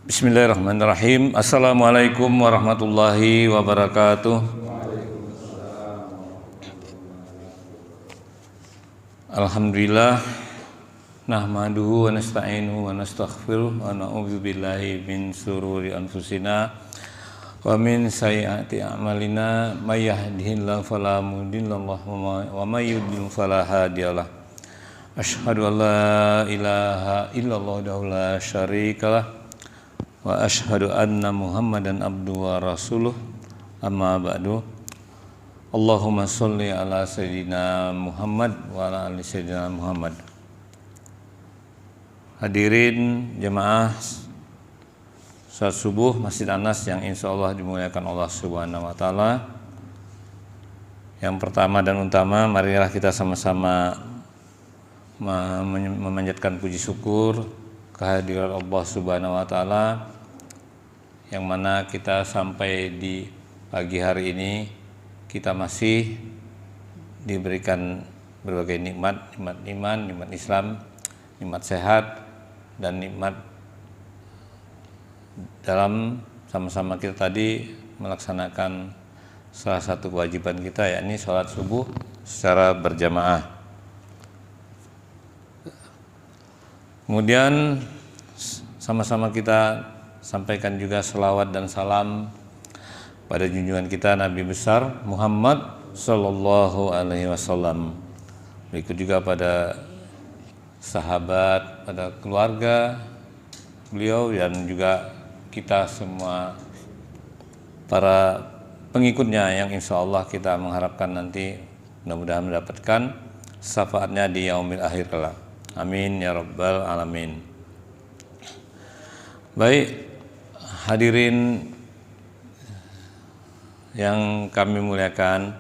Bismillahirrahmanirrahim. Assalamualaikum warahmatullahi wabarakatuh. Alhamdulillah nahmaduhu wa nasta'inuhu wa nastaghfiruh wa na'udzu billahi min shururi anfusina wa min sayyiati a'malina may yahdihillahu fala mudilla lahu wa may yudlil fala hadiyalah. Asyhadu an la ilaha illallah wahdahu la syarikalah wa asyhadu anna Muhammadan abduhu wa rasuluh, amma ba'du. Allahumma sholli ala sayyidina Muhammad wa ala ali sayyidina Muhammad. Hadirin jemaah salat subuh Masjid Anas yang insyaallah dimuliakan Allah Subhanahu wa taala. Yang pertama dan utama, marilah kita sama-sama memanjatkan puji syukur kehadiran Allah Subhanahu wa taala, yang mana kita sampai di pagi hari ini kita masih diberikan berbagai nikmat, nikmat iman, nikmat Islam, nikmat sehat, dan nikmat dalam sama-sama kita tadi melaksanakan salah satu kewajiban kita, yakni sholat subuh secara berjamaah. Kemudian sama-sama kita sampaikan juga selawat dan salam pada junjungan kita Nabi besar Muhammad Sallallahu Alaihi Wasallam. Berikut juga pada sahabat, pada keluarga beliau, dan juga kita semua para pengikutnya yang insya Allah kita mengharapkan nanti mudah-mudahan mendapatkan syafaatnya di yaumil akhir kelak. Amin ya rabbal alamin. Baik, hadirin yang kami muliakan,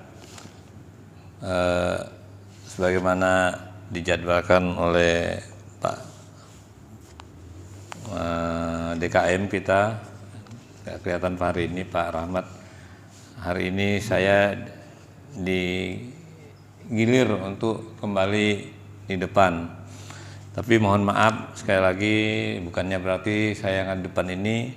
sebagaimana dijadwalkan oleh Pak DKM kita, nggak kelihatan Pak hari ini, Pak Rahmat. Hari ini saya digilir untuk kembali di depan. Tapi mohon maaf sekali lagi, bukannya berarti saya yang di depan ini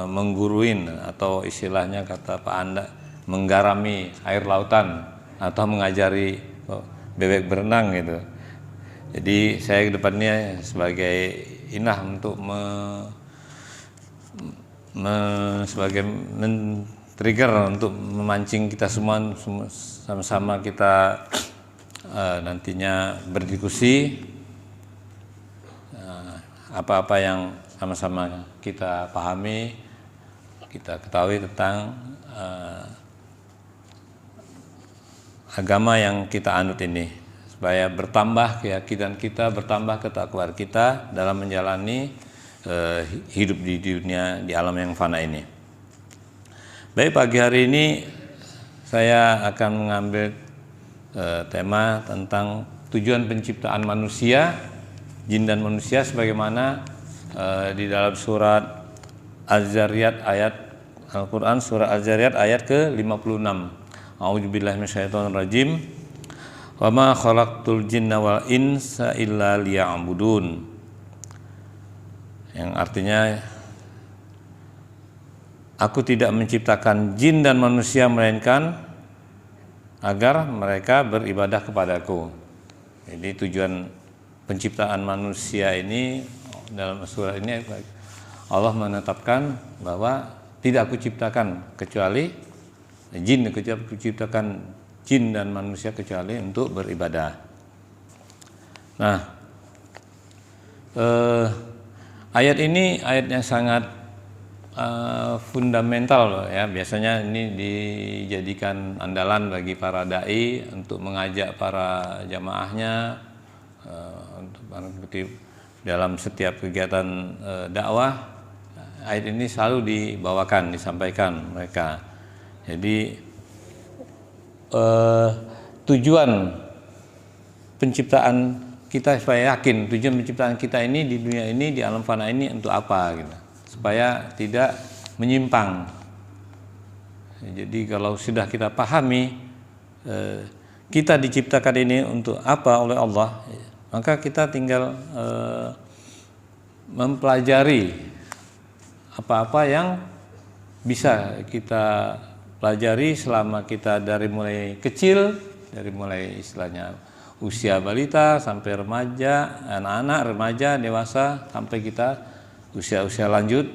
mengguruin atau istilahnya kata Pak Anda menggarami air lautan atau mengajari bebek berenang gitu. Jadi saya ke depannya sebagai inah untuk sebagai trigger untuk memancing kita semua sama-sama kita nantinya berdiskusi apa-apa yang sama-sama kita pahami, kita ketahui tentang agama yang kita anut ini, supaya bertambah keyakinan kita, bertambah ketakwaan kita dalam menjalani hidup di dunia, di alam yang fana ini. Baik, pagi hari ini saya akan mengambil tema tentang tujuan penciptaan manusia, jin dan manusia, sebagaimana di dalam surat Az-Zariyat ayat Al-Quran, surat Az-Zariyat ayat ke-56. A'udzubillahi minasyaitonirrajim. Wa ma khalaqtul jinna wal insa illa liya'budun. Yang artinya, aku tidak menciptakan jin dan manusia melainkan agar mereka beribadah kepadaku. Jadi tujuan penciptaan manusia ini, dalam surah ini Allah menetapkan bahwa tidak aku ciptakan kecuali jin, aku ciptakan jin dan manusia kecuali untuk beribadah. Nah, ayat ini ayat yang sangat fundamental ya. Biasanya ini dijadikan andalan bagi para dai untuk mengajak para jamaahnya untuk dalam setiap kegiatan dakwah. Ayat ini selalu dibawakan, disampaikan mereka. Jadi tujuan penciptaan kita, supaya yakin tujuan penciptaan kita ini di dunia ini, di alam fana ini untuk apa gitu, supaya tidak menyimpang. Jadi kalau sudah kita pahami kita diciptakan ini untuk apa oleh Allah, maka kita tinggal mempelajari apa-apa yang bisa kita pelajari selama kita dari mulai kecil, dari mulai istilahnya usia balita sampai remaja, anak-anak, remaja, dewasa, sampai kita usia-usia lanjut,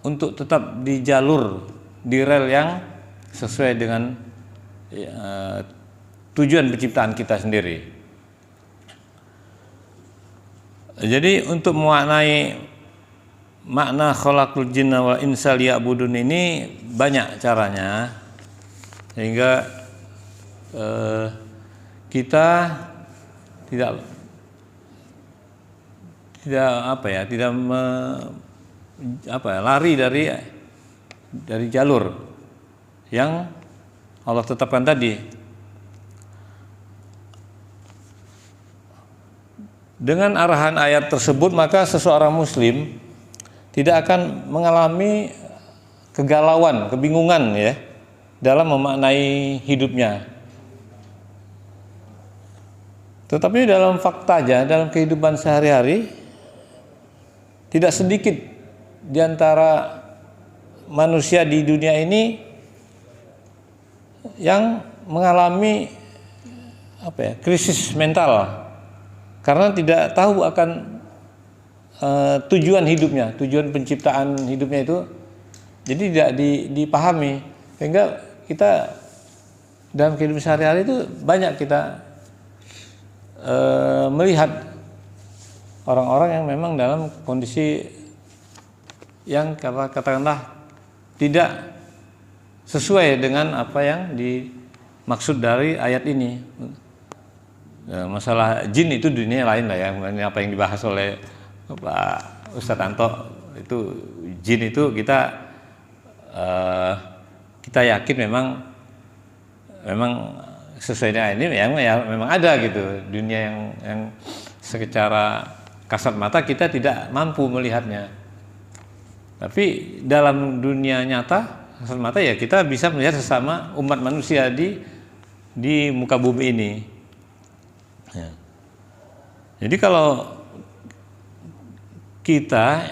untuk tetap di jalur, di rel yang sesuai dengan tujuan penciptaan kita sendiri. Jadi untuk memaknai makna khalaqul jinna wal insa liya'budun ini banyak caranya, sehingga kita tidak lari dari jalur yang Allah tetapkan tadi. Dengan arahan ayat tersebut, maka seseorang muslim tidak akan mengalami kegalauan, kebingungan ya dalam memaknai hidupnya. Tetapi dalam fakta aja, dalam kehidupan sehari-hari, tidak sedikit di antara manusia di dunia ini yang mengalami krisis mental karena tidak tahu akan tujuan hidupnya, tujuan penciptaan hidupnya itu, jadi tidak dipahami, sehingga kita dalam kehidupan sehari-hari itu banyak kita melihat orang-orang yang memang dalam kondisi yang katakanlah tidak sesuai dengan apa yang dimaksud dari ayat ini. Masalah jin itu dunia lain lah ya, apa yang dibahas oleh Pak Ustadz Anto itu jin itu kita yakin memang sesuai dengan ini yang memang ada gitu, dunia yang secara kasat mata kita tidak mampu melihatnya. Tapi dalam dunia nyata kasat mata ya kita bisa melihat sesama umat manusia di muka bumi ini. Ya. Jadi kalau kita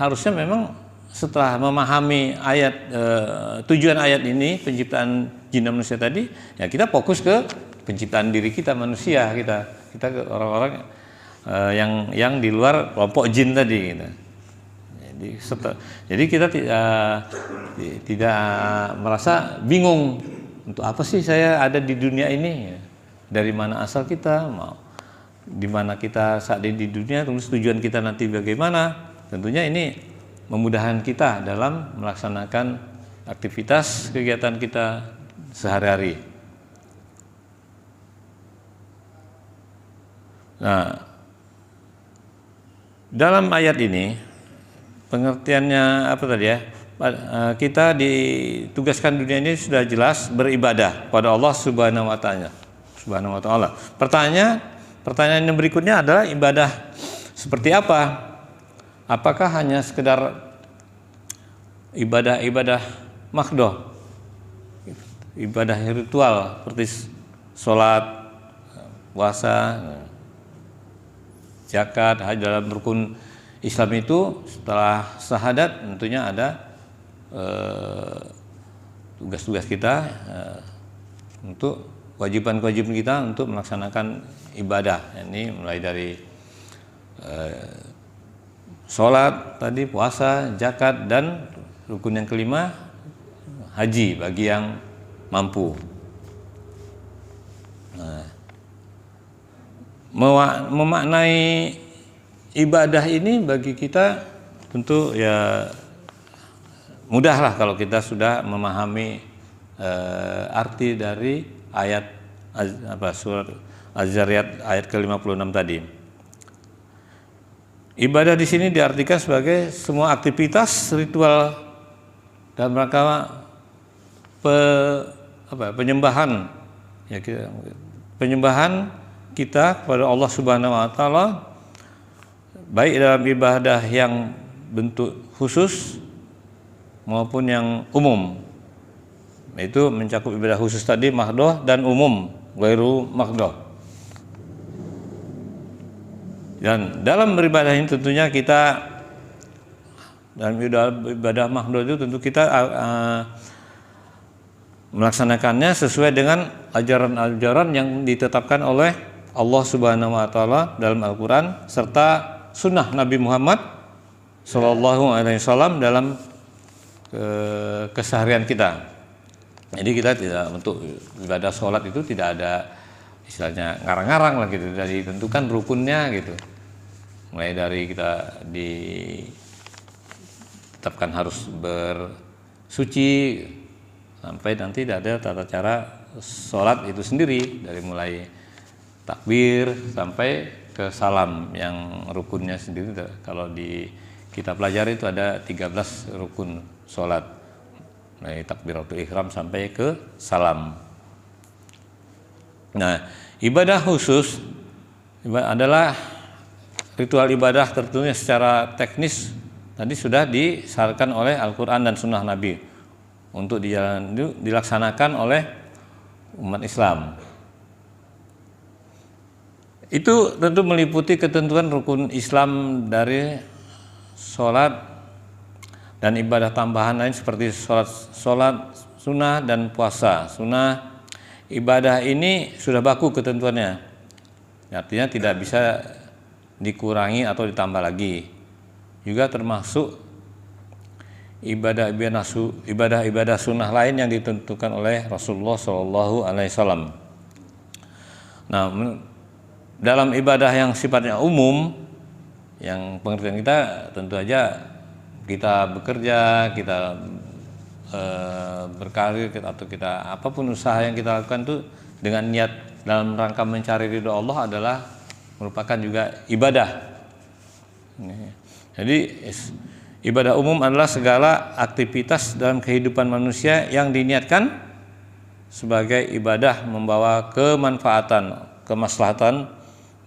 harusnya memang setelah memahami ayat tujuan ayat ini, penciptaan jin dan manusia tadi, ya kita fokus ke penciptaan diri kita, manusia kita orang-orang yang di luar kelompok jin tadi gitu. Jadi kita tidak merasa bingung, untuk apa sih saya ada di dunia ini, dari mana asal kita, mau di mana kita saat ini di dunia, terus tujuan kita nanti bagaimana. Tentunya ini memudahkan kita dalam melaksanakan aktivitas kegiatan kita sehari-hari. Nah, dalam ayat ini pengertiannya apa tadi ya? Kita ditugaskan dunia ini sudah jelas beribadah pada Allah Subhanahu wa taala. Pertanyaan yang berikutnya adalah ibadah seperti apa? Apakah hanya sekedar ibadah makhdoh, ibadah ritual seperti sholat, puasa, zakat, haji? Dalam rukun Islam itu setelah syahadat tentunya ada tugas-tugas kita untuk kewajiban-kewajiban kita untuk melaksanakan ibadah. Ini mulai dari sholat tadi, puasa, zakat, dan rukun yang kelima haji bagi yang mampu. Nah, memaknai ibadah ini bagi kita tentu ya mudahlah kalau kita sudah memahami arti dari ayat surat Az-Zariyat ayat ke-56 tadi. Ibadah di sini diartikan sebagai semua aktivitas ritual dalam rangka penyembahan, ya, penyembahan kita kepada Allah Subhanahu wa taala, baik dalam ibadah yang bentuk khusus maupun yang umum. Itu mencakup ibadah khusus tadi makhdoh dan umum ghairu makhdoh. Dan dalam beribadah ini tentunya kita, dalam ibadah mahdoh itu tentu kita melaksanakannya sesuai dengan ajaran-ajaran yang ditetapkan oleh Allah Subhanahu wa taala dalam Al-Qur'an serta sunnah Nabi Muhammad sallallahu alaihi wasallam dalam keseharian kita. Jadi kita tidak, untuk ibadah sholat itu tidak ada istilahnya ngarang-ngarang lah gitu, dari ditentukan rukunnya gitu. Mulai dari kita ditetapkan harus bersuci sampai nanti ada tata cara sholat itu sendiri, dari mulai takbir sampai ke salam yang rukunnya sendiri. Kalau di kita pelajari itu ada 13 rukun sholat, dari takbiratul ihram sampai ke salam. Nah, ibadah khusus adalah ritual ibadah tentunya secara teknis tadi sudah disyaratkan oleh Al-Quran dan Sunnah Nabi untuk dilaksanakan oleh umat Islam. Itu tentu meliputi ketentuan rukun Islam dari sholat dan ibadah tambahan lain seperti sholat sunnah dan puasa sunnah. Ibadah ini sudah baku ketentuannya, artinya tidak bisa dikurangi atau ditambah lagi. Juga termasuk ibadah sunnah lain yang ditentukan oleh Rasulullah Shallallahu Alaihi Wasallam. Nah, dalam ibadah yang sifatnya umum, yang pengertian kita tentu aja kita bekerja, kita berkarir, atau kita apapun usaha yang kita lakukan itu dengan niat dalam rangka mencari ridho Allah adalah merupakan juga ibadah. Jadi ibadah umum adalah segala aktivitas dalam kehidupan manusia yang diniatkan sebagai ibadah membawa kemanfaatan, kemaslahatan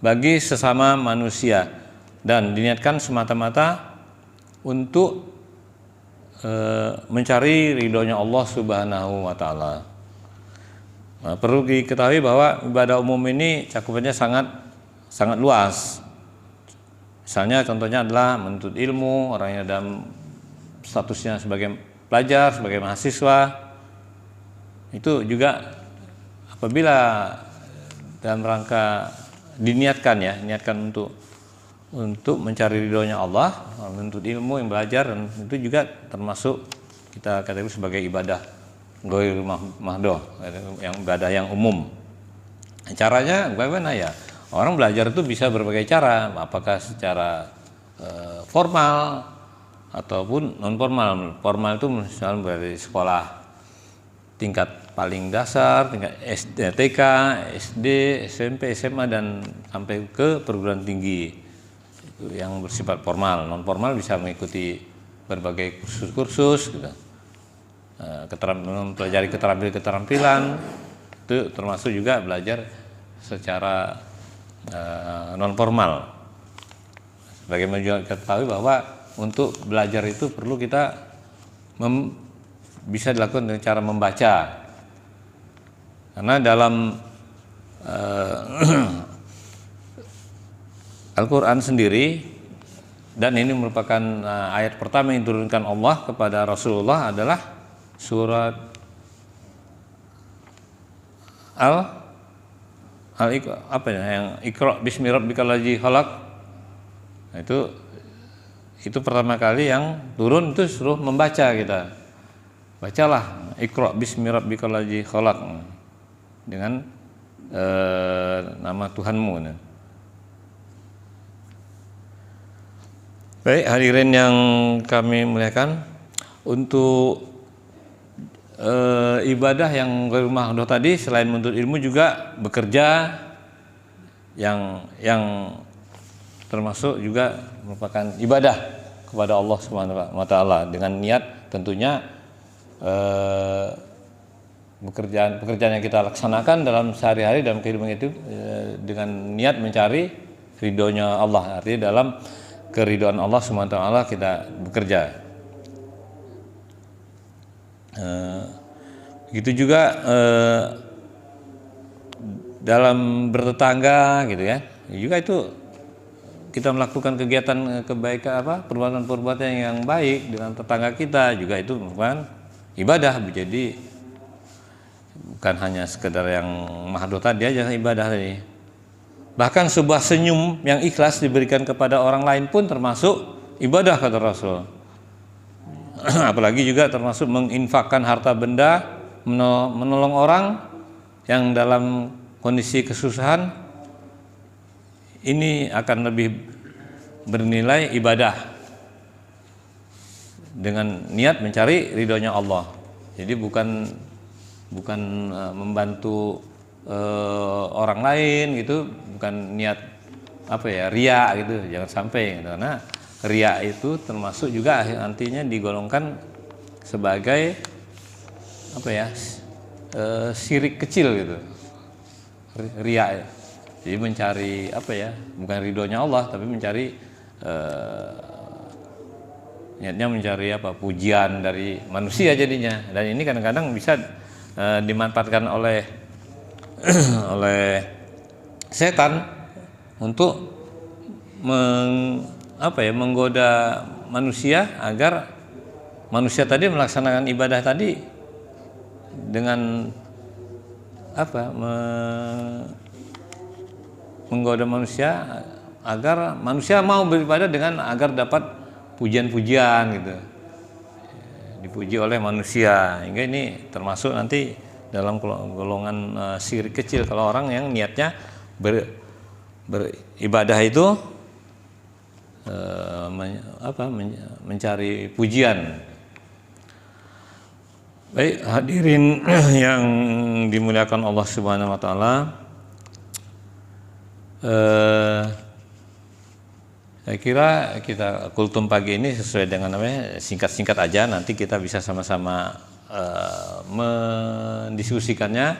bagi sesama manusia dan diniatkan semata-mata untuk mencari ridhonya Allah Subhanahu wa taala. Nah, perlu diketahui bahwa ibadah umum ini cakupannya sangat luas. Misalnya contohnya adalah menuntut ilmu, orang yang dalam statusnya sebagai pelajar, sebagai mahasiswa. Itu juga apabila dalam rangka diniatkan untuk mencari ridhonya Allah, menuntut ilmu, yang belajar, dan itu juga termasuk kita kategori sebagai ibadah ghairul mahdoh, yang ibadah yang umum. Caranya bagaimana ya? Orang belajar itu bisa berbagai cara, apakah secara formal ataupun non formal. Formal itu misalnya dari sekolah tingkat paling dasar, tingkat TK, SD, SMP, SMA, dan sampai ke perguruan tinggi yang bersifat formal. Non formal bisa mengikuti berbagai kursus-kursus gitu. Mempelajari keterampilan itu termasuk juga belajar secara non formal. Bagaimana juga kita ketahui bahwa untuk belajar itu perlu kita bisa dilakukan dengan cara membaca, karena dalam Al-Quran sendiri, dan ini merupakan ayat pertama yang diturunkan Allah kepada Rasulullah, adalah surat yang Iqra bismi rabbikal ladzi khalaq. Nah, itu pertama kali yang turun itu suruh membaca kita. Bacalah Iqra bismi rabbikal ladzi khalaq dengan nama Tuhanmu. Baik, hadirin yang kami muliakan, untuk ibadah yang ghairul mahdoh tadi, selain menuntut ilmu juga bekerja, yang termasuk juga merupakan ibadah kepada Allah Subhanahu wa taala, dengan niat tentunya pekerjaan yang kita laksanakan dalam sehari-hari dalam kehidupan itu dengan niat mencari ridhonya Allah, artinya dalam keridhaan Allah SWT kita bekerja. Begitu juga dalam bertetangga gitu ya, juga itu kita melakukan kegiatan kebaikan perbuatan-perbuatan yang baik dengan tetangga kita juga itu bukan ibadah. Jadi bukan hanya sekedar yang mahdhuf tadi aja ibadah tadi. Bahkan sebuah senyum yang ikhlas diberikan kepada orang lain pun termasuk ibadah kata Rasul. Apalagi juga termasuk menginfakkan harta benda, menolong orang yang dalam kondisi kesusahan, ini akan lebih bernilai ibadah dengan niat mencari ridhonya Allah. Jadi bukan membantu orang lain gitu, bukan niat ria gitu, jangan sampai gitu. Karena ria itu termasuk juga nantinya digolongkan sebagai syirik kecil gitu, ria. Jadi mencari bukan ridhonya Allah, tapi mencari niatnya mencari pujian dari manusia jadinya. Dan ini kadang-kadang bisa dimanfaatkan oleh setan untuk menggoda manusia agar manusia tadi melaksanakan ibadah tadi dengan menggoda manusia agar manusia mau beribadah dengan agar dapat pujian-pujian gitu, dipuji oleh manusia. Hingga ini termasuk nanti dalam golongan syirik kecil kalau orang yang niatnya beribadah itu mencari pujian. Baik hadirin yang dimuliakan Allah Subhanahu wa taala, saya kira kita kultum pagi ini sesuai dengan singkat-singkat aja, nanti kita bisa sama-sama mendiskusikannya,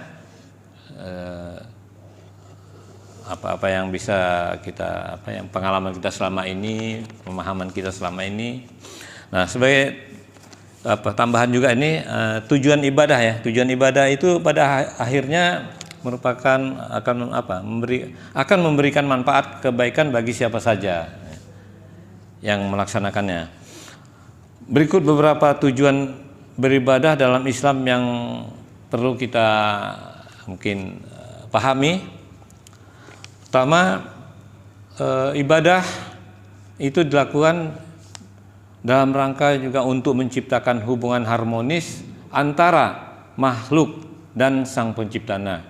apa yang bisa kita yang pengalaman kita selama ini, pemahaman kita selama ini. Nah, sebagai tambahan juga ini tujuan ibadah ya. Tujuan ibadah itu pada akhirnya merupakan akan memberikan manfaat kebaikan bagi siapa saja yang melaksanakannya. Berikut beberapa tujuan beribadah dalam Islam yang perlu kita mungkin pahami. Pertama, ibadah itu dilakukan dalam rangka juga untuk menciptakan hubungan harmonis antara makhluk dan Sang Penciptanya,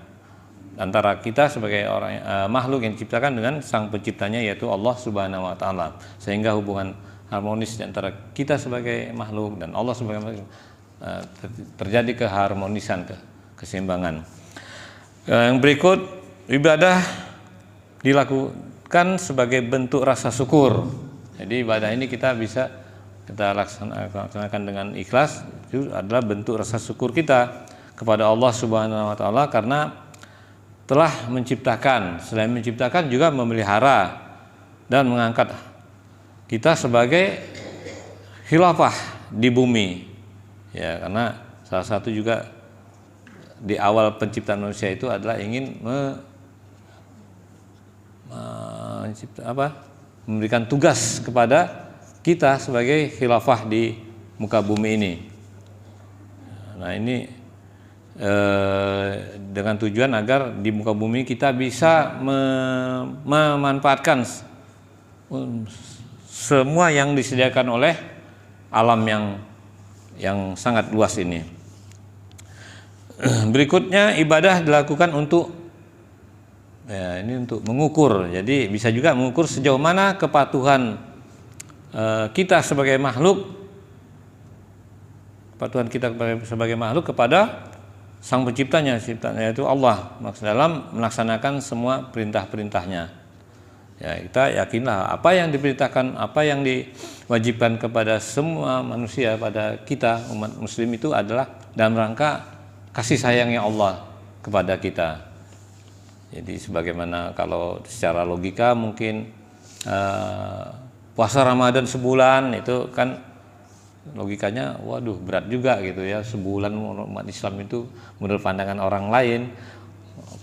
antara kita sebagai orang makhluk yang diciptakan dengan Sang Penciptanya yaitu Allah Subhanahu wa taala, sehingga hubungan harmonis antara kita sebagai makhluk dan Allah sebagai makhluk terjadi keharmonisan, keseimbangan. Yang berikut, ibadah dilakukan sebagai bentuk rasa syukur. Jadi ibadah ini kita laksanakan dengan ikhlas, itu adalah bentuk rasa syukur kita kepada Allah Subhanahu wa taala karena telah menciptakan, selain menciptakan juga memelihara dan mengangkat kita sebagai khilafah di bumi. Ya, karena salah satu juga di awal penciptaan manusia itu adalah ingin memberikan tugas kepada kita sebagai khilafah di muka bumi ini. Nah, ini dengan tujuan agar di muka bumi kita bisa memanfaatkan semua yang disediakan oleh alam yang sangat luas ini. Berikutnya, ibadah dilakukan untuk mengukur. Jadi bisa juga mengukur sejauh mana kepatuhan kita sebagai makhluk, kepatuhan kita sebagai makhluk kepada Sang Penciptanya, yaitu Allah, dalam melaksanakan semua perintah-perintahnya. Ya, kita yakinlah apa yang diperintahkan, apa yang diwajibkan kepada semua manusia, pada kita umat muslim itu adalah dalam rangka kasih sayangnya Allah kepada kita. Jadi sebagaimana kalau secara logika mungkin puasa Ramadan sebulan itu kan logikanya waduh berat juga gitu ya, sebulan umat Islam itu menurut pandangan orang lain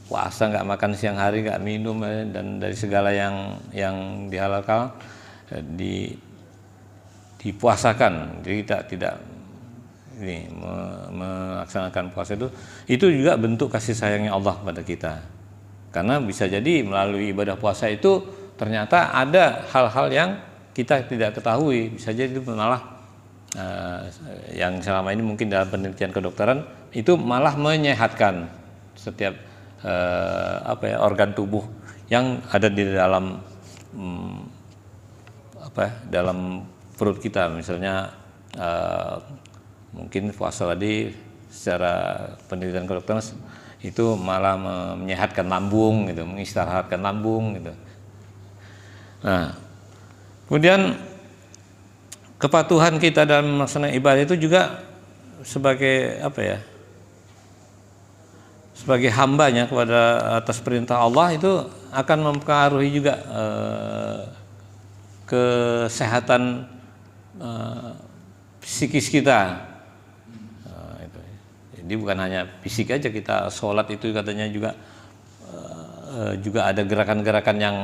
puasa, nggak makan siang hari, nggak minum, dan dari segala yang dihalalkan dipuasakan. Jadi kita tidak ini melaksanakan puasa itu juga bentuk kasih sayangnya Allah kepada kita. Karena bisa jadi melalui ibadah puasa itu ternyata ada hal-hal yang kita tidak ketahui. Bisa jadi itu malah yang selama ini mungkin dalam penelitian kedokteran itu malah menyehatkan setiap organ tubuh yang ada di dalam dalam perut kita. Misalnya mungkin puasa tadi secara penelitian kedokteran itu malah menyehatkan lambung gitu, mengistirahatkan lambung gitu. Nah, kemudian kepatuhan kita dalam melaksanakan ibadah itu juga sebagai sebagai hambanya kepada atas perintah Allah itu akan mempengaruhi juga kesehatan psikis kita. Jadi bukan hanya fisik aja, kita sholat itu katanya juga ada gerakan-gerakan yang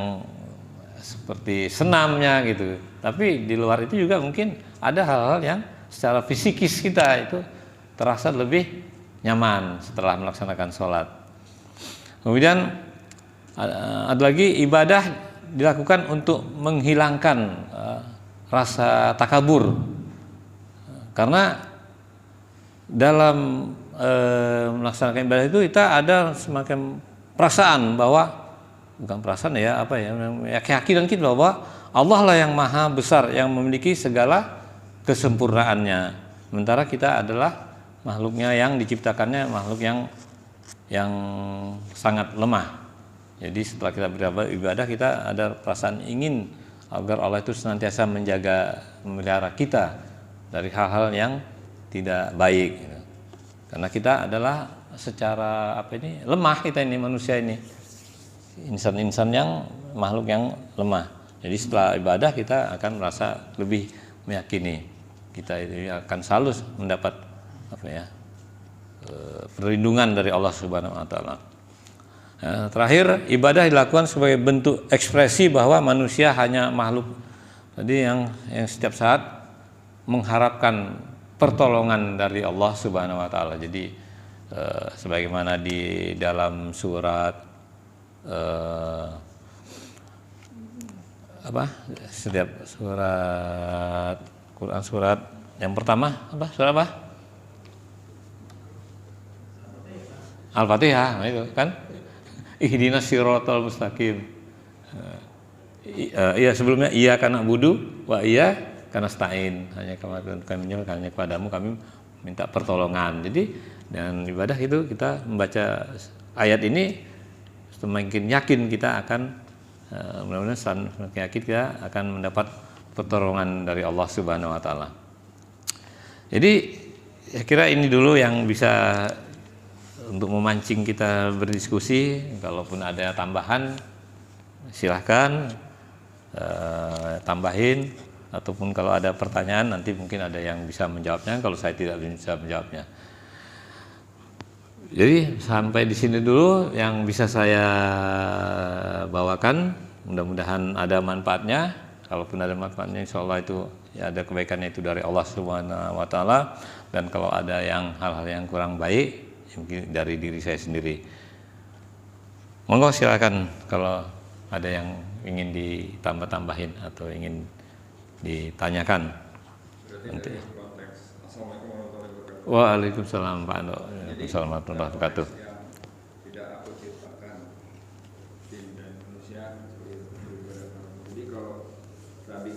seperti senamnya gitu. Tapi di luar itu juga mungkin ada hal-hal yang secara fisikis kita itu terasa lebih nyaman setelah melaksanakan sholat. Kemudian ada lagi ibadah dilakukan untuk menghilangkan rasa takabur. Karena dalam melaksanakan ibadah itu kita ada semacam perasaan bahwa bukan perasaan keyakinan kita bahwa Allah lah yang maha besar, yang memiliki segala kesempurnaannya. Sementara kita adalah makhluknya yang diciptakannya makhluk yang sangat lemah. Jadi setelah kita beribadah kita ada perasaan ingin agar Allah itu senantiasa menjaga, memelihara kita dari hal-hal yang tidak baik. Karena kita adalah secara lemah, kita ini manusia ini, insan-insan yang makhluk yang lemah. Jadi setelah ibadah kita akan merasa lebih meyakini kita akan selalu mendapat perlindungan dari Allah Subhanahu wa taala. Nah, terakhir, ibadah dilakukan sebagai bentuk ekspresi bahwa manusia hanya makhluk tadi yang setiap saat mengharapkan pertolongan dari Allah Subhanahu wa taala. Jadi sebagaimana di dalam surat setiap surat Quran, surat yang pertama surat apa? Al-Fatihah, itu kan ihdinas siratal mustaqim. Iya, sebelumnya iyyaka na'budu wa iyyaka nasta'in, hanya kepadamu kami minta pertolongan. Jadi dengan ibadah itu kita membaca ayat ini semakin yakin kita akan mudah-mudahan semakin yakin kita akan mendapat pertolongan dari Allah Subhanahu wa taala. Jadi saya kira ini dulu yang bisa untuk memancing kita berdiskusi. Kalaupun ada tambahan silahkan tambahin, ataupun kalau ada pertanyaan nanti mungkin ada yang bisa menjawabnya kalau saya tidak bisa menjawabnya. Jadi sampai di sini dulu yang bisa saya bawakan. Mudah-mudahan ada manfaatnya. Kalaupun ada manfaatnya, insya Allah itu ya ada kebaikannya itu dari Allah Subhanahu wa taala. Dan kalau ada yang hal-hal yang kurang baik, mungkin dari diri saya sendiri. Monggo silakan kalau ada yang ingin ditambah-tambahin atau ingin ditanyakan. Nanti. Waalaikumsalam Pak Ando. Waalaikumsalam warahmatullahi wabarakatuh. Tidak aku ciptakan jin dan manusia beribadah. Jadi kalau tadi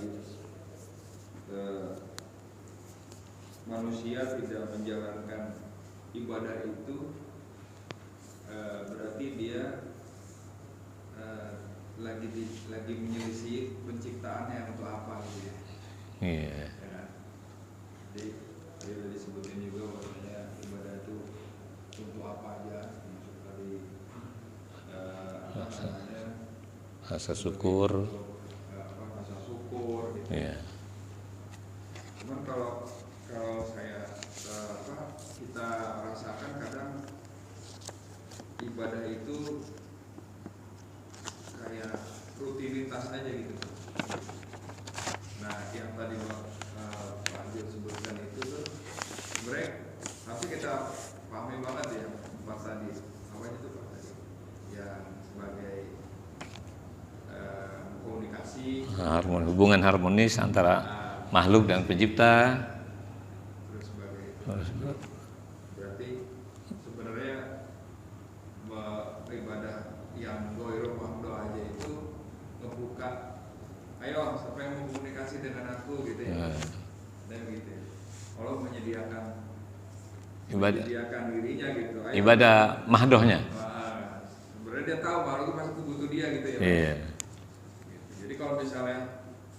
manusia tidak menjalankan ibadah itu berarti dia lagi menyelisih penciptaannya untuk apa gitu ya. Iya. Ya. Jadi tadi disebutin juga bahwasanya ibadah itu untuk apa aja, untuk tadi rasa syukur. Rasa syukur gitu. Iya. Cuman kalau saya kita rasakan kadang ibadah itu kayak rutinitas aja gitu. Nah, yang tadi Pak Anjil sebutkan itu tuh sebenarnya pasti kita pahami banget ya Pak tadi. Apa itu Pak tadi? Yang sebagai komunikasi, hubungan harmonis antara makhluk dan pencipta. terus sebagai berarti sebenarnya ibadah yang goiro mahdo aja itu ngebuka, ayo siapa yang mau komunikasi dengan aku gitu ya, dan gitu. Kalau menyediakan dirinya gitu, ayo, ibadah mahdohnya. sebenarnya dia tahu makhluk itu pasti butuh dia gitu ya. Iya. Gitu. Jadi kalau misalnya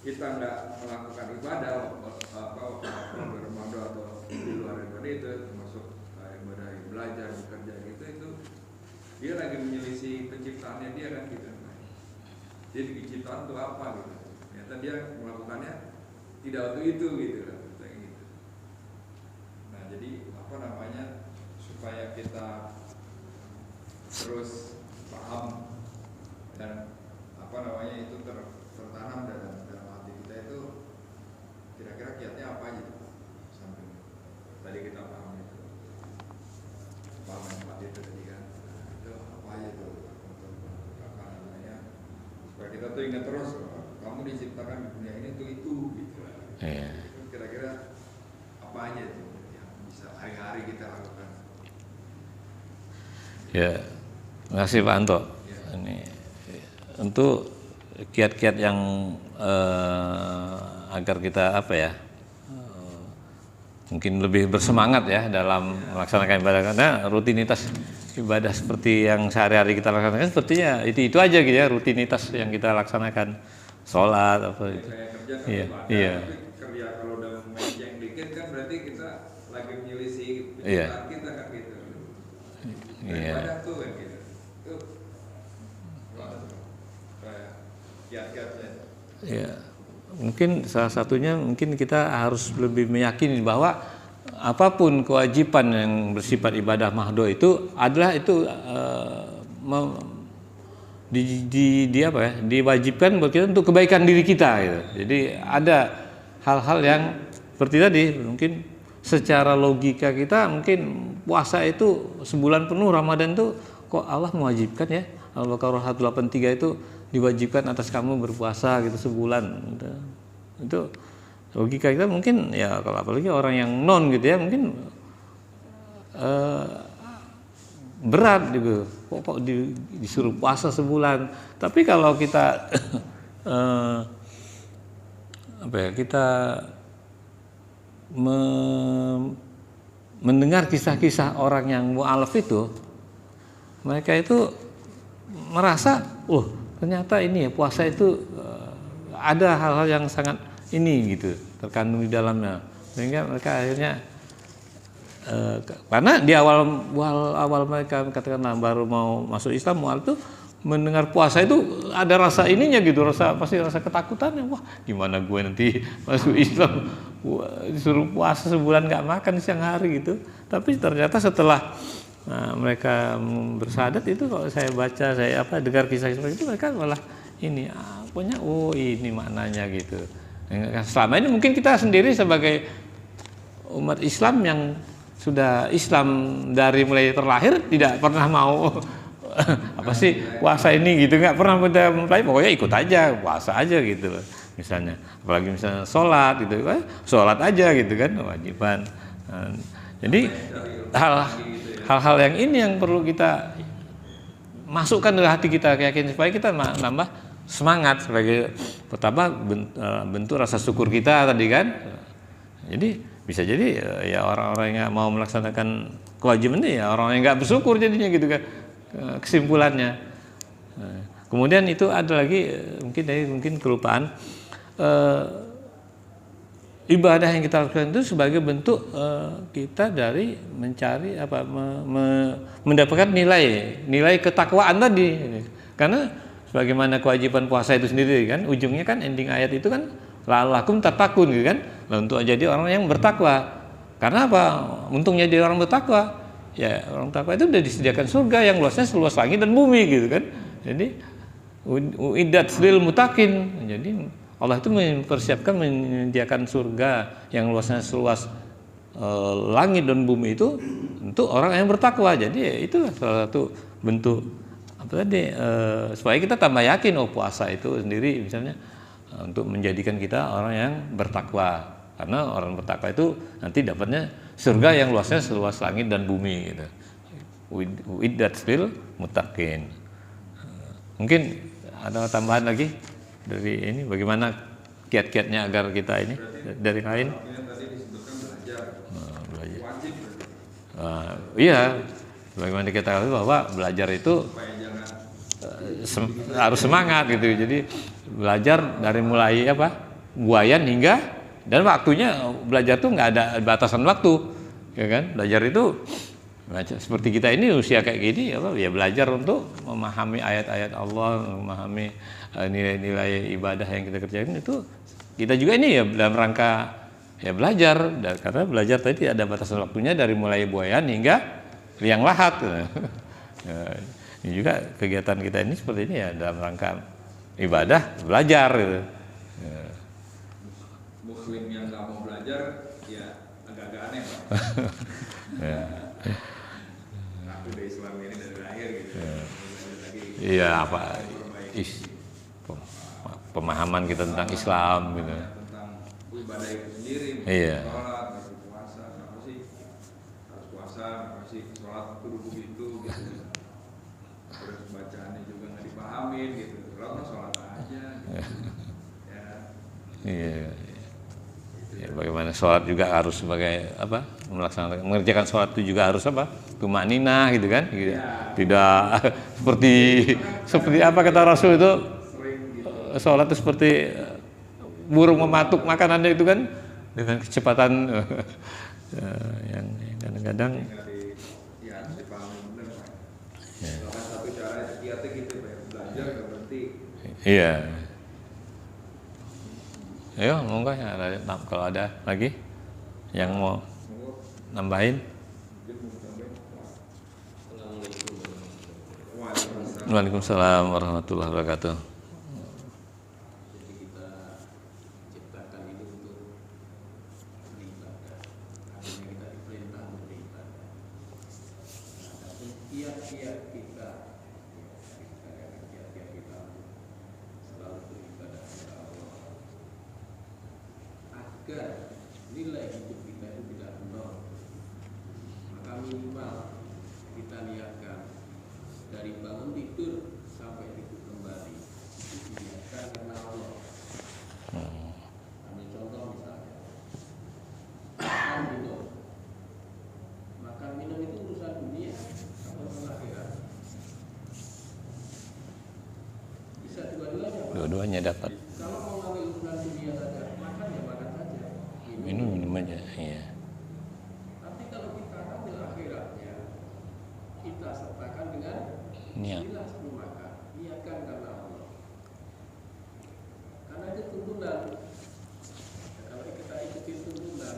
kita nggak melakukan ibadah goiro mahdo atau di luar ibadah itu termasuk ibadah belajar, bekerja gitu, itu dia lagi menyelisih penciptaannya dia kan gitu. Jadi penciptaan itu apa gitu? Ternyata dia melakukannya tidak untuk itu gitu kan, kayak gitu. Nah jadi apa namanya, supaya kita terus paham dan apa namanya itu tertanam dalam hati kita itu, kira-kira kiatnya apa aja tuh? Sampai tadi kita paham itu, paham empat itu tadi kan, itu apa aja tuh untuk apa namanya, supaya kita tuh ingat terus kamu diciptakan di dunia ini tuh itu gitu lah. Kira-kira apa aja tuh yang bisa hari-hari kita lakukan? Ya, terima kasih Pak Anto. Ya. Ini untuk kiat-kiat yang agar kita apa ya, mungkin lebih bersemangat ya dalam melaksanakan ibadah, karena rutinitas ibadah seperti yang sehari-hari kita laksanakan sepertinya itu aja gitu ya, rutinitas yang kita laksanakan, sholat apa itu. Kayak kerja kan Iya, ibadah, iya. tapi kerja kalau udah melenceng dikit kan berarti kita lagi menyelisih Iya. penciptaan kita kan gitu. Iya. Ibadah tuh kan gitu. Tuh gimana tuh? Kayak kiat-kiatnya. Ya, mungkin salah satunya mungkin kita harus lebih meyakini bahwa apapun kewajiban yang bersifat ibadah mahdo itu adalah itu apa ya, diwajibkan buat kita untuk kebaikan diri kita gitu. Jadi ada hal-hal yang seperti tadi, mungkin secara logika kita mungkin puasa itu sebulan penuh, Ramadan itu kok Allah mewajibkan ya, Al-Baqarah 183 itu diwajibkan atas kamu berpuasa gitu sebulan gitu. Itu logika kita mungkin ya, kalau apalagi orang yang non gitu ya, mungkin berat gitu, kok disuruh puasa sebulan. Tapi kalau kita apa ya, kita mendengar kisah-kisah orang yang mu'alaf itu, mereka itu merasa, ternyata ini ya puasa itu ada hal-hal yang sangat ini gitu terkandung di dalamnya, sehingga mereka akhirnya karena di awal mereka katakanlah baru mau masuk Islam, mu'alaf itu mendengar puasa itu ada rasa ininya gitu, pasti rasa ketakutannya, wah gimana gue nanti masuk Islam disuruh puasa sebulan nggak makan siang hari gitu. Tapi ternyata setelah mereka bersyahadat itu, kalau saya baca, saya dengar kisah-kisah itu, mereka malah ini punya ini maknanya gitu. Selama ini mungkin kita sendiri sebagai umat Islam yang sudah Islam dari mulai terlahir tidak pernah mau apa sih puasa ini gitu, nggak pernah mulai, pokoknya ikut aja puasa aja gitu loh. Misalnya apalagi misalnya sholat gitu, sholat aja gitu kan, kewajiban. Jadi hal-hal yang ini yang perlu kita masukkan ke hati kita, keyakinan, supaya kita nambah semangat sebagai pertama bentuk rasa syukur kita tadi kan. Jadi bisa jadi ya orang-orang yang mau melaksanakan kewajiban ini ya orang yang nggak bersyukur jadinya gitu kan, kesimpulannya. Kemudian itu ada lagi mungkin kelupaan, ibadah yang kita lakukan itu sebagai bentuk kita dari mencari mendapatkan nilai ketakwaan tadi. Karena sebagaimana kewajiban puasa itu sendiri kan, ujungnya kan ending ayat itu kan la'allakum tattaqun gitu kan, untuk jadi orang yang bertakwa. Karena apa? Untungnya jadi orang bertakwa, ya orang takwa itu udah disediakan surga yang luasnya seluas langit dan bumi gitu kan. Jadi uiddat lil muttaqin. Jadi Allah itu mempersiapkan menyediakan surga yang luasnya seluas langit dan bumi itu untuk orang yang bertakwa. Jadi ya itulah salah satu bentuk apa tadi supaya kita tambah yakin puasa itu sendiri misalnya untuk menjadikan kita orang yang bertakwa. Karena orang bertakwa itu nanti dapatnya surga yang luasnya seluas langit dan bumi gitu. Uiddat lil muttaqin. Mungkin ada tambahan lagi dari ini bagaimana kiat-kiatnya agar kita ini dari lain? Tadi disebutkan belajar. Belajar. Wajib berarti. Iya, bagaimana kita tahu bahwa belajar itu Supaya jangan harus semangat gitu. Jadi belajar dari mulai buayan hingga dan waktunya belajar tuh nggak ada batasan waktu, ya kan? Belajar itu seperti kita ini usia kayak gini ya belajar untuk memahami ayat-ayat Allah, memahami nilai-nilai ibadah yang kita kerjain itu kita juga ini ya dalam rangka ya belajar karena belajar tadi ada batasan waktunya dari mulai buayan hingga liang lahat. Ini juga kegiatan kita ini seperti ini ya dalam rangka ibadah belajar gitu. Muslim yang nggak mau belajar ya agak-agak aneh Pak. Ya. Aku udah Islam ini dari lahir gitu. Iya pemahaman kita tentang Islam gitu. Tentang ibadah itu sendiri. Iya. Sholat, puasa, apa sih harus puasa, apa sih sholat kudu begitu gitu. Terus bacaannya juga nggak dipahamin gitu. Kalau sholat aja. Gitu. Ya. Iya. Ya, bagaimana sholat juga harus sebagai mengerjakan sholat itu juga harus tumaninah gitu kan, gitu. Tidak seperti apa kata Rasul itu sholat itu seperti burung mematuk makanannya itu kan dengan kecepatan yang kadang-kadang Ya harus dipahami benar Pak. Salah satu cara kiatnya gitu Pak, belajar nggak berhenti. Iya. Ayo, monggo ya, kalau ada lagi yang mau nambahin. Waalaikumsalam warahmatullahi wabarakatuh. Jadi kita ciptakan itu untuk beribadah. Artinya kita diperintah untuk beribadah. Nah, kiat-kiat kita, kiat-kiat kita selalu beribadah kepada Allah. Agar nilai hidup kita itu tidak nol, maka minimal kita niatkan dari bangun tidur sampai tidur kembali diniatkan karena Allah. Ambil contoh misalnya makan minum itu urusan dunia atau urusan akhirat. Bisa dua-duanya Pak. Dua-duanya dapat. Kalau mau ngambil urusan dunia saja, makan ya makan saja. Minum aja. Iya. Tapi kalau kita ambil akhiratnya, kita sertakan dengan Niat. bismillah sebelum makan, niatkan karena Allah. Karena itu tuntunan. Ya, kalau kita ikuti tuntunan,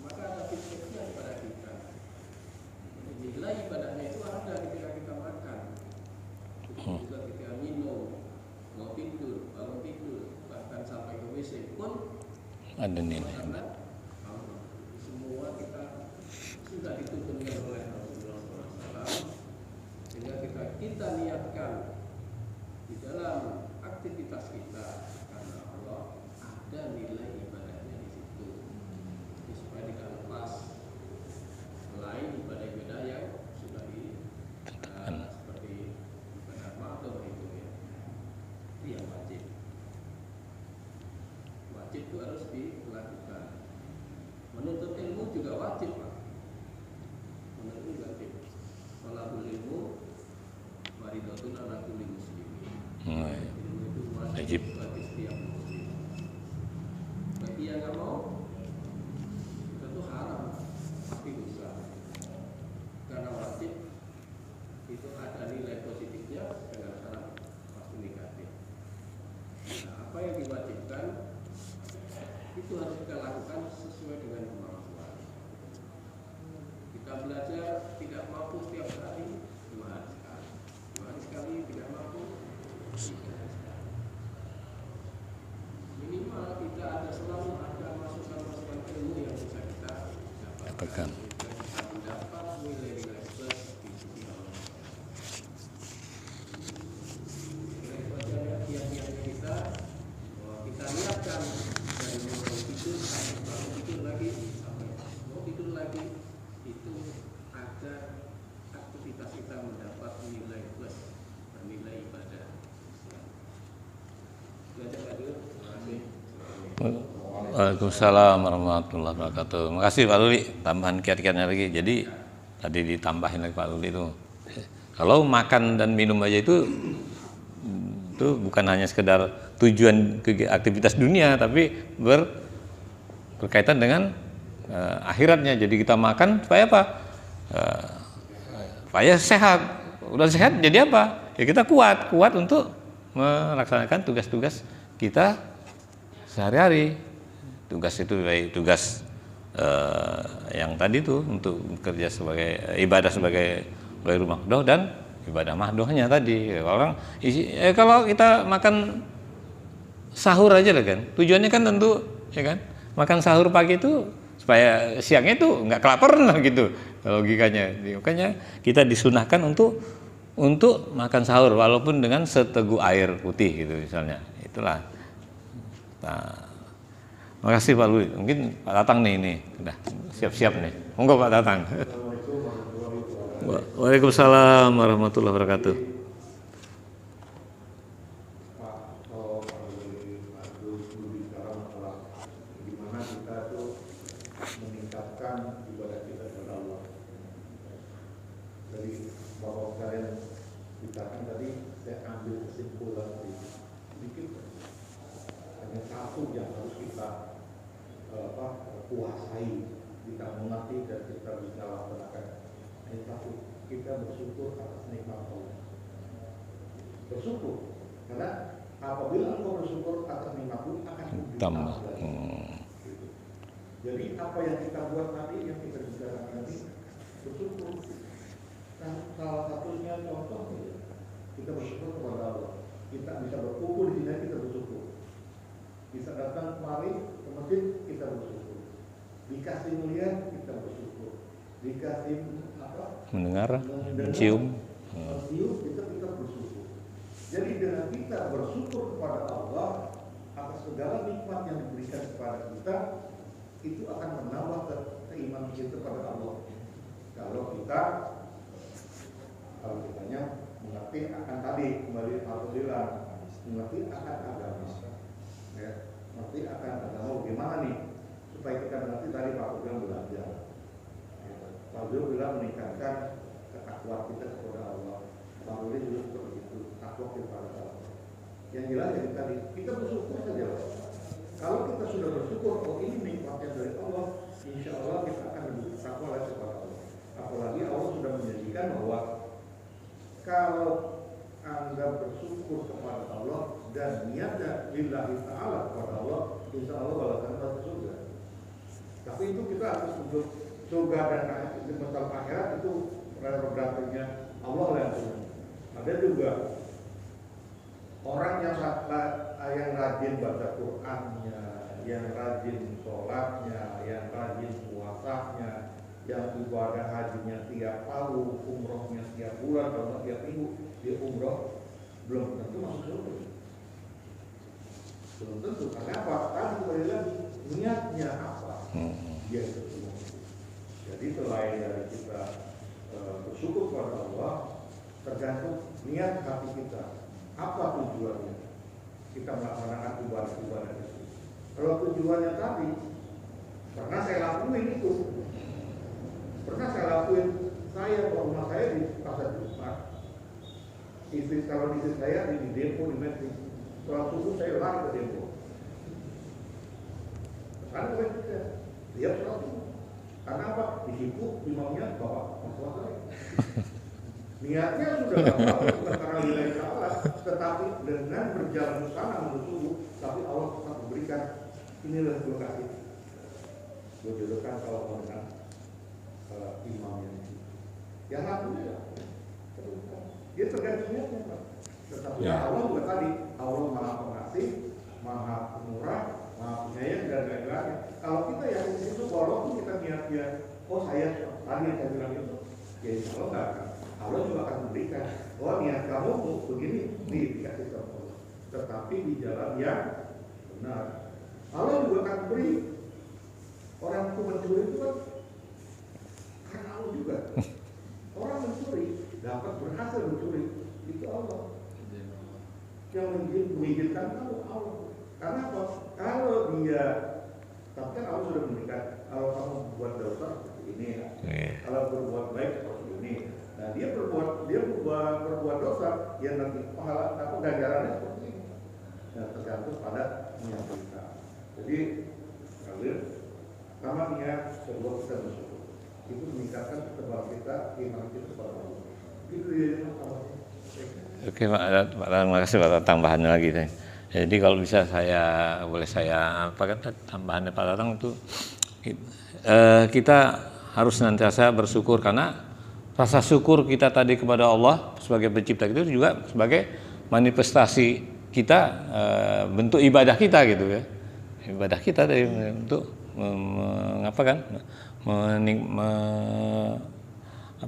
maka ada feedbacknya kepada kita. Nilai ibadahnya itu ada ketika kita makan, juga ketika minum, mau tidur, bangun tidur, bahkan sampai ke WC pun Ada nilai. karena Allah. Semua kita sudah dituntunkan oleh Rasulullah SAW, sehingga kita niatkan di dalam aktivitas kita karena Allah ada nilai ibadahnya di situ. Jadi supaya tidak lepas selain ibadah-ibadah yang sudah seperti ibadah makhluk itu ya, itu yang wajib. Wajib itu harus dilakukan. Menuntut ilmu juga wajib Pak. Menuntut ilmu wajib. Talabul ilmu maridotun ala kulli muslimin. Ilmu itu wajib bagi setiap muslim. Bagi yang nggak mau, tentu haram, pasti dosa. Karena wajib itu ada nilai positifnya, dengan syarat pasti negatif. Nah, apa yang diwajibkan itu harus kita lakukan sesuai dengan kemampuan. Kita belajar tidak mampu setiap hari 2 hari sekali, 2 hari sekali tidak mampu 3 hari sekali. Minimal kita ada selalu ada masukan-masukan ilmu yang bisa kita dapatkan. Kita mendapat nilai-nilai plus di sisi Allah. Kiat-kiatnya kita, bahwa kita niatkan dari mulai tidur sampai bangun tidur lagi sampai mau tidur lagi, itu agar aktivitas kita mendapat nilai plus dan nilai ibadah. Itu aja Pak Dur. Terima kasih. Waalaikumsalam warahmatullahi wabarakatuh. Makasih Pak Luli, tambahan kiat-kiatnya lagi. Jadi tadi ditambahin lagi Pak Luli itu. Kalau makan dan minum aja itu bukan hanya sekedar tujuan aktivitas dunia, tapi berkaitan dengan akhiratnya. Jadi kita makan supaya apa? Supaya sehat. Udah sehat jadi apa? Ya kita kuat untuk melaksanakan tugas-tugas kita sehari-hari. Tugas itu baik tugas yang tadi tuh untuk bekerja sebagai ibadah sebagai ghairu mahdoh dan ibadah mahdohnya tadi. Kalau kita makan sahur aja lah kan, tujuannya kan tentu ya kan, makan sahur pagi itu supaya siangnya itu nggak kelaparan lah gitu logikanya. Makanya kita disunahkan untuk makan sahur walaupun dengan seteguk air putih gitu misalnya. Itulah. Nah, makasih Pak Lui. Mungkin Pak Tatang nih ini udah siap-siap nih. Monggo Pak Tatang. Waalaikumsalam warahmatullahi wabarakatuh. Pak, kalau Pak Gus bicara masalah gimana kita tuh meningkatkan ibadah kita kepada Allah. Dari Bapak sekalian bicarakan tadi, saya ambil kesimpulan sedikit. Hanya satu yang harus kita kuasai, kita mengerti dan kita bisa laksanakan. Yang satu, kita bersyukur atas nikmat Allah. Bersyukur, karena apabila engkau bersyukur atas nikmatmu akan ditambah. Gitu. Jadi apa yang kita buat tadi, yang kita bicarakan tadi, bersyukur. Nah, salah satunya contoh, kita bersyukur kepada Allah. Kita bisa berkumpul di sini, kita bersyukur. Bisa datang kemari ke masjid, kita bersyukur. Dikasih melihat, kita bersyukur. Dikasih mendengar, mencium, kita bersyukur. Jadi dengan kita bersyukur kepada Allah atas segala nikmat yang diberikan kepada kita, itu akan menambah keimanan kita kepada Allah. Kalau kitanya mengerti akan tadi kembali alhamdulillah, mengerti akan agama, ya, mengerti akan agama bagaimana nih supaya kita mengerti tadi Pak Ugam belajar. Pak Ugam bilang meningkatkan ketakwaan kita kepada Allah. Pak Ugam juga seperti itu, takwa kepada Allah. Yang jelas yang tadi kita bersyukur saja. Kalau kita sudah bersyukur, oh ini nikmatnya dari Allah, insya Allah kita akan lebih bertakwa kepada Allah. Apalagi Allah sudah menjanjikan bahwa kalau Anda bersyukur kepada Allah dan niatnya lillahi ta'ala kepada Allah, insya Allah balasan masuk surga. Tapi itu kita harus untuk surga dan masalah akhirat itu prerogatifnya Allah yang punya. Ada juga orang yang rajin baca Qur'annya, yang rajin sholatnya, yang rajin puasanya, yang ibadah hajinya tiap tahun, umrohnya tiap bulan, kalau tiap minggu dia umroh, belum tentu masuk surga. Belum tentu. Karena apa? Tadi kembali lagi niatnya apa? Dia itu semua. Jadi selain dari kita bersyukur kepada Allah, tergantung niat hati kita. Apa tujuannya? Kita melaksanakan ibadah itu. Kalau tujuannya tadi, pernah saya lakuin itu. Pernah saya lakuin, rumah saya di pasar Jumat. Kalau istri saya di depo di Metri. Setelah subuh saya lari ke depo. Karena dia sholat subuh. Karena apa? Di situ imamnya bawa masalah saya. Niatnya sudah bukan karena nilai Allah, tetapi dengan berjalan ke sana menuju, tapi Allah tetap memberikan inilah gue kasih. Gue jodohkan kalau mau dengan imamnya. Ya alhamdulillah. Dia tergantung niatnya, Pak. Tetapi Ya. Allah juga tadi, Allah Maha Pengasih, Maha Pemurah, Maha Penyayang dan lain-lain. Kalau kita yakin itu, walaupun kita niatnya, oh saya tadi yang saya bilang itu, ya insya Allah nggak akan. Allah juga akan memberikan. Oh niat kamu begini, nih dikasih sama Allah. Tetapi di jalan yang benar. Allah juga akan beri. Orang itu mencuri itu kan karena Allah juga. Orang mencuri dapat berhasil mencuri itu Allah. Yang mengizinkan kamu Allah. Karena apa? Kalau dia, tapi kan Allah sudah memberikan. Kalau kamu buat dosa seperti ini, kalau berbuat baik seperti ini. Nah dia berbuat dosa, ya nanti pahala apa ganjarannya seperti ini. Nah tergantung pada niat kita. Jadi kalau pertama niat, kedua kita bersyukur. Itu meningkatkan ketebalan kita, iman kita kepada Allah. Itu dia Allah. Oke Pak, terima kasih Pak tambahannya lagi. Jadi kalau bisa boleh saya apa kan tambahannya Pak Tatang itu kita harus senantiasa bersyukur karena rasa syukur kita tadi kepada Allah sebagai pencipta itu juga sebagai manifestasi kita bentuk ibadah kita gitu ya. Ibadah kita dari untuk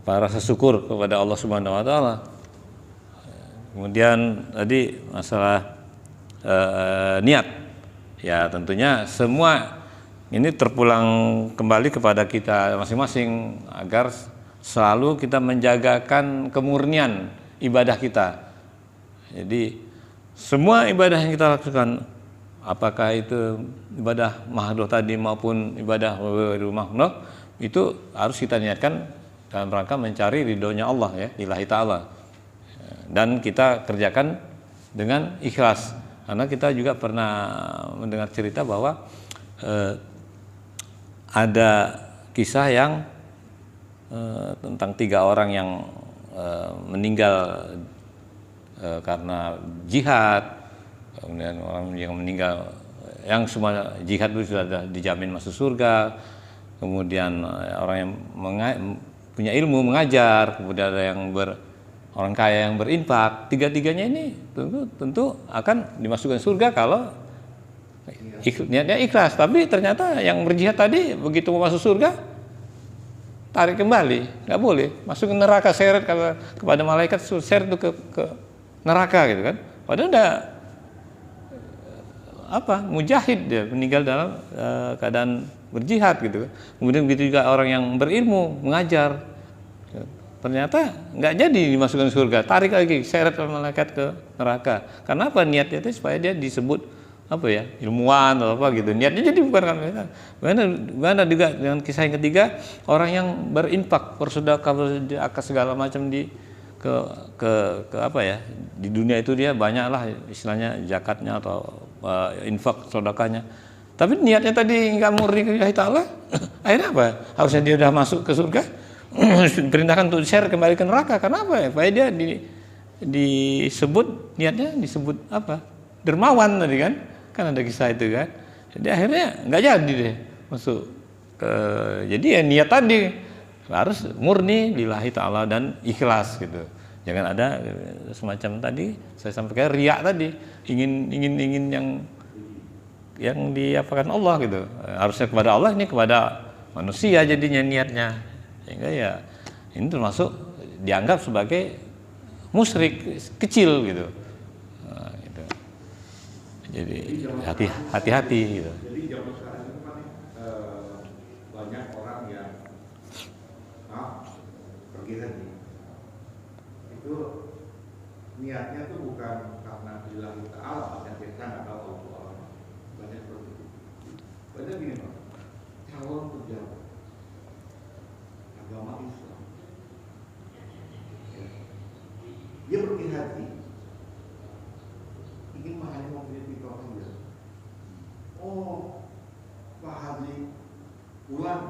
rasa syukur kepada Allah Subhanahu wa taala. Kemudian tadi masalah niat, ya tentunya semua ini terpulang kembali kepada kita masing-masing agar selalu kita menjagakan kemurnian ibadah kita. Jadi semua ibadah yang kita lakukan, apakah itu ibadah mahdoh tadi maupun ibadah makhluk, itu harus kita niatkan dalam rangka mencari ridhonya Allah ya, lillahi ta'ala. Dan kita kerjakan dengan ikhlas. Karena kita juga pernah mendengar cerita bahwa ada kisah yang tentang 3 orang yang meninggal karena jihad. Kemudian orang yang meninggal, yang semua jihad itu sudah dijamin masuk surga. Kemudian orang yang punya ilmu mengajar, kemudian ada yang orang kaya yang berinfak. Tiga-tiganya ini tentu akan dimasukkan surga kalau niatnya ikhlas. Tapi ternyata yang berjihad tadi begitu mau masuk surga tarik kembali, nggak boleh masuk ke neraka, seret kepada malaikat, seret itu ke neraka gitu kan. Padahal udah mujahid, dia meninggal dalam keadaan berjihad gitu. Kemudian begitu juga orang yang berilmu mengajar, ternyata nggak jadi dimasukkan surga, tarik lagi, seret malaikat ke neraka. Karena apa? Niatnya itu supaya dia disebut ilmuwan atau apa gitu. Niatnya jadi bukan kan. Bagaimana juga dengan kisah yang ketiga, orang yang berinfak, bersedekah segala macam di dunia itu dia banyaklah istilahnya zakatnya atau infak sedekahnya. Tapi niatnya tadi nggak murni lillahi ta'ala, akhirnya apa? Harusnya dia udah masuk ke surga, perintahkan untuk share kembali ke neraka. Karena apa? Supaya dia disebut niatnya disebut dermawan tadi kan ada kisah itu kan. Jadi akhirnya nggak jadi deh masuk ke. Jadi ya niat tadi harus murni lillahi ta'ala dan ikhlas gitu. Jangan ada semacam tadi saya sampaikan riak tadi, ingin yang diapakan Allah gitu. Harusnya kepada Allah, ini kepada manusia jadinya niatnya. Sehingga ya ini termasuk dianggap sebagai musyrik kecil gitu. Nah, gitu. Jadi hati-hati gitu. Jadi zaman sekarang itu kan banyak orang yang pergi haji. Itu niatnya tuh bukan karena lillahi ta'ala, yang kita nggak tahu Allah. Banyak seperti itu. Banyak gini Pak, calon pejabat agama Islam, dia pergi haji, ingin hanya memiliki orang dia. Oh, Pak Haji pulang,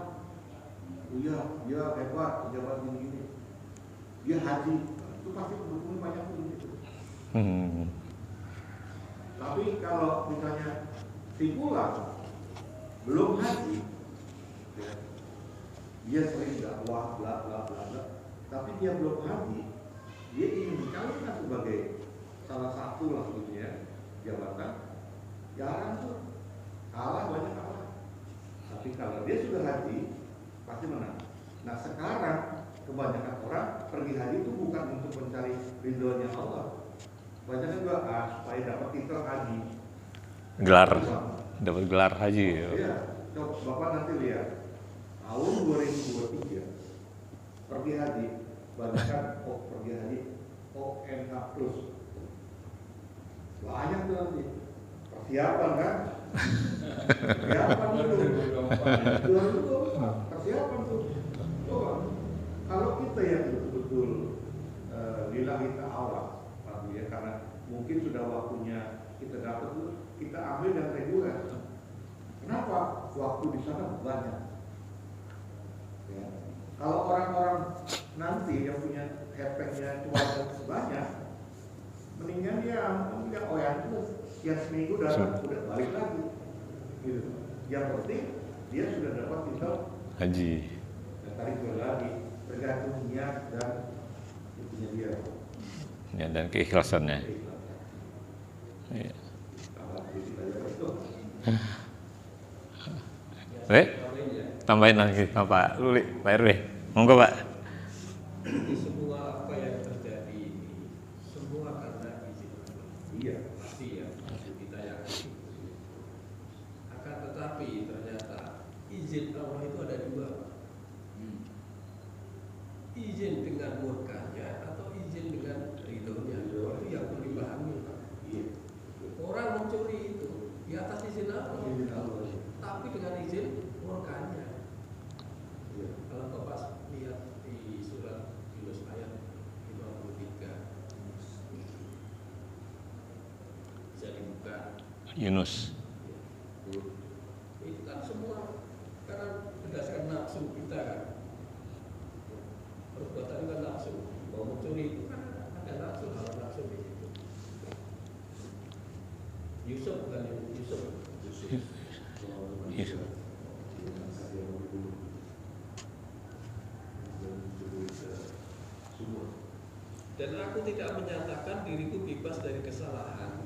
iya, dia hebat, pejabat ini, dia haji, itu pasti pendukungnya banyak begitu. Tapi kalau misalnya si pulang belum haji, ya, dia sering dakwah, bla bla bla bla, tapi dia belum haji, dia ingin dicalonkan sebagai salah satu lah gitu ya jabatan, jarang tuh, kalah banyak kalah. Tapi kalau dia sudah haji pasti menang. Nah sekarang kebanyakan orang pergi haji itu bukan untuk mencari ridhonya Allah, banyak juga supaya dapat titel haji, Gelar, dapat gelar haji. iya. Coba Bapak nanti lihat tahun 2023 pergi haji banyakkan pergi haji ONH plus banyak tuh nanti persiapan kan, persiapan dulu, persiapan tuh. Coba kalau kita yang betul-betul lillahi ta'ala ya, karena mungkin sudah waktunya kita dapat tuh, kita ambil dan reguler. Kenapa? Waktu di sana banyak. Ya. Kalau orang-orang nanti yang punya hepengnya cuaca banyak, mendingan dia ambil oyan itu yang seminggu datang udah balik lagi. Gitu. Yang penting dia sudah dapat titel Haji. Dan tadi kembali lagi tergantung niat dan itunya dia. Ya, dan keikhlasannya. Iya. Tambahin lagi Pak Luli, Pak RW. Monggo Pak. Di semua apa yang terjadi ini semua karena izin Allah. Iya. Pasti ya, kita yakini. Akan tetapi ternyata izin Allah itu ada dua. Izin dengan murkanya atau izin dengan ridhonya. Itu yang perlu dipahami Pak. Iya. Orang mencuri itu di atas izin Allah, tapi dengan izin murkanya. Iya. Kalau Bapak lihat di surat Yunus ayat 53, bisa dibuka. Yunus. Itu kan semua karena berdasarkan nafsu kita kan. Perbuatan kan nafsu. Mau mencuri itu kan ada nafsu, kalau nafsu di situ. Yusuf bukan Yusuf. Yusuf. Dan aku tidak menyatakan diriku bebas dari kesalahan,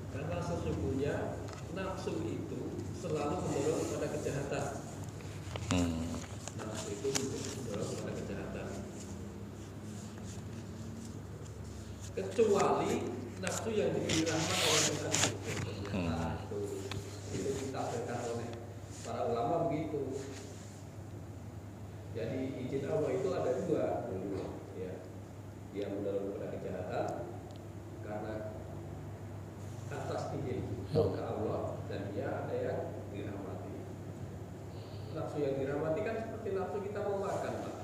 karena sesungguhnya nafsu itu selalu mendorong kepada kejahatan. Nafsu itu mendorong kepada kejahatan. Kecuali nafsu yang diberi rahmat oleh Tuhan. Itu ditafsirkan oleh para ulama begitu. Jadi izin Allah itu ada dua, ya. Dia mendorong kepada kejahatan karena atas izin ke Allah, dan dia ada yang dirahmati. Nafsu yang dirahmati kan seperti nafsu kita mau makan, Pak.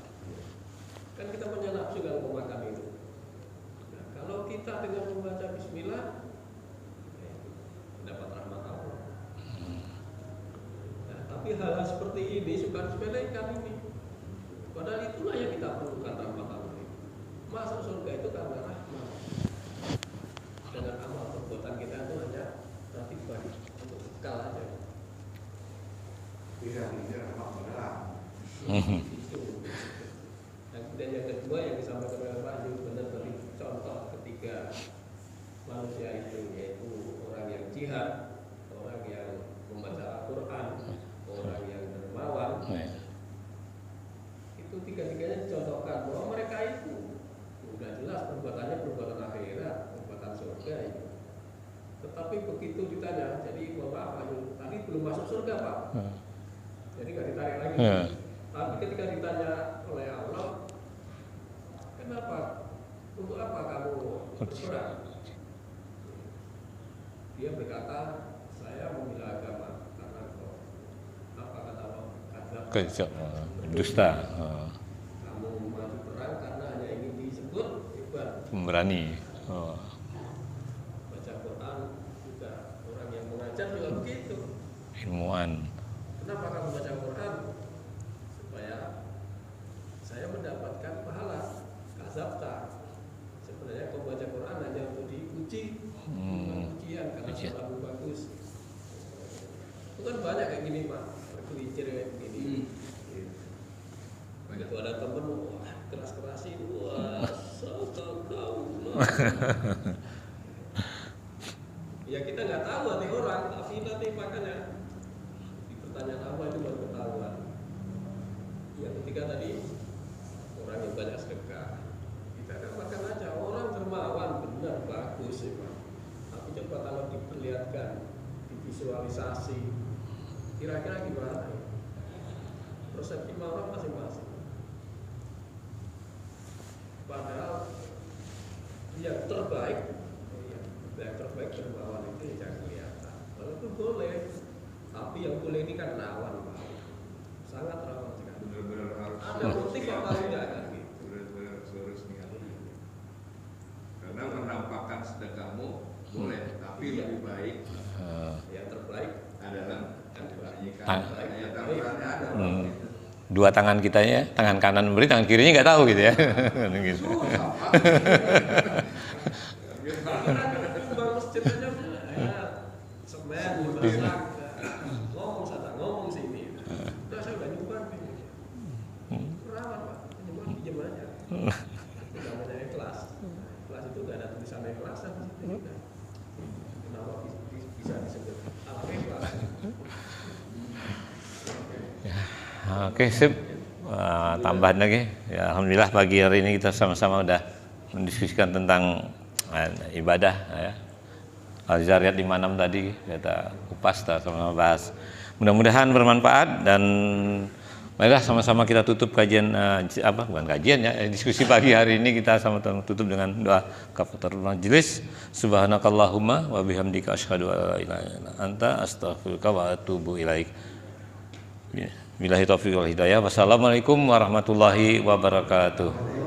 Kan kita punya nafsu kalau mau makan itu. Nah, kalau kita dengan membaca Bismillah, dapat rahmat Allah. Nah, tapi hal-hal seperti ini suka disepelekan ini. Padahal itulah yang kita perlukan, rahmat Allah. Masuk surga itu karena rahmat. Dengan amal perbuatan kita itu hanya nanti bagi untuk bekal aja. Tidak rahmat beneran. Itu. Dan kemudian yang kedua yang disampaikan oleh Pak Yus benar tadi, contoh ketiga manusia itu yaitu orang yang jihad, orang yang membaca Al-Quran, orang yang dermawan. Itu tiga-tiganya dicontohkan bahwa mereka itu sudah jelas perbuatannya perbuatan akhirat, perbuatan surga itu. Tetapi begitu ditanya, jadi Bapak tadi belum masuk surga Pak, jadi nggak ditarik lagi. Tapi ketika ditanya oleh Allah, kenapa, untuk apa kamu berperang? Dia berkata, saya membela agama karena apa kata Allah? Kejam, dusta. Kamu maju perang karena hanya ingin disebut hebat, Pemberani. baca Quran juga, orang yang mengajar juga begitu. Ilmuwan. Kenapa kamu baca Quran? Supaya saya mendapatkan pahala. Kazabta. Sebenarnya kau baca Quran hanya untuk diuji, bukan ujian karena selalu bagus. Itu kan banyak kayak gini Pak, kelincir kayak begini. Begitu ada temen, wah keras-kerasin, wah soto kau. Ya kita nggak tahu hati orang, tapi nanti makanya di pertanyaan apa itu baru ketahuan. Ya ketika tadi orang yang banyak sedekah, kita katakan aja orang dermawan benar bagus ya Pak. Tapi coba kalau diperlihatkan, divisualisasi, kira-kira gimana? Persepsi orang masing-masing. Padahal yang terbaik dermawan itu jangan kelihatan. Walaupun boleh, tapi yang boleh ini kan rawan Pak. Sangat rawan sekali. Benar-benar harus Ada motif apa enggak kan gitu? benar-benar harus niat. Karena menampakkan sedekahmu boleh, tapi lebih baik Yang terbaik adalah menyanyikan ayat Baik. Al-Qur'annya ada. Dua tangan kita ya, tangan kanan memberi, tangan kirinya nggak tahu gitu ya. Gitu. Bang masjid aja ya, semen dimasak, ngomong sana, ngomong sini. Udah saya udah nyumbang nih. Rawan Pak, nyumbang pinjam aja. Itu namanya ikhlas. Ikhlas itu gak ada tulisan ikhlasan di situ. Kenapa bisa disebut alam ikhlas? Oke, sip. Tambahan lagi. Ya, alhamdulillah pagi hari ini kita sama-sama udah mendiskusikan tentang ibadah ya. Al-Zariyat 56 tadi kita kupas, kita sama-sama bahas. Mudah-mudahan bermanfaat dan marilah sama-sama kita tutup kajian bukan kajian ya, diskusi pagi hari ini kita sama-sama tutup dengan doa kafaratul majelis. Subhanakallahumma wa bihamdika asyhadu an la ilaha illa anta astaghfiruka wa atubu ilaik. Billahi taufiq wal hidayah. Wassalamualaikum warahmatullahi wabarakatuh.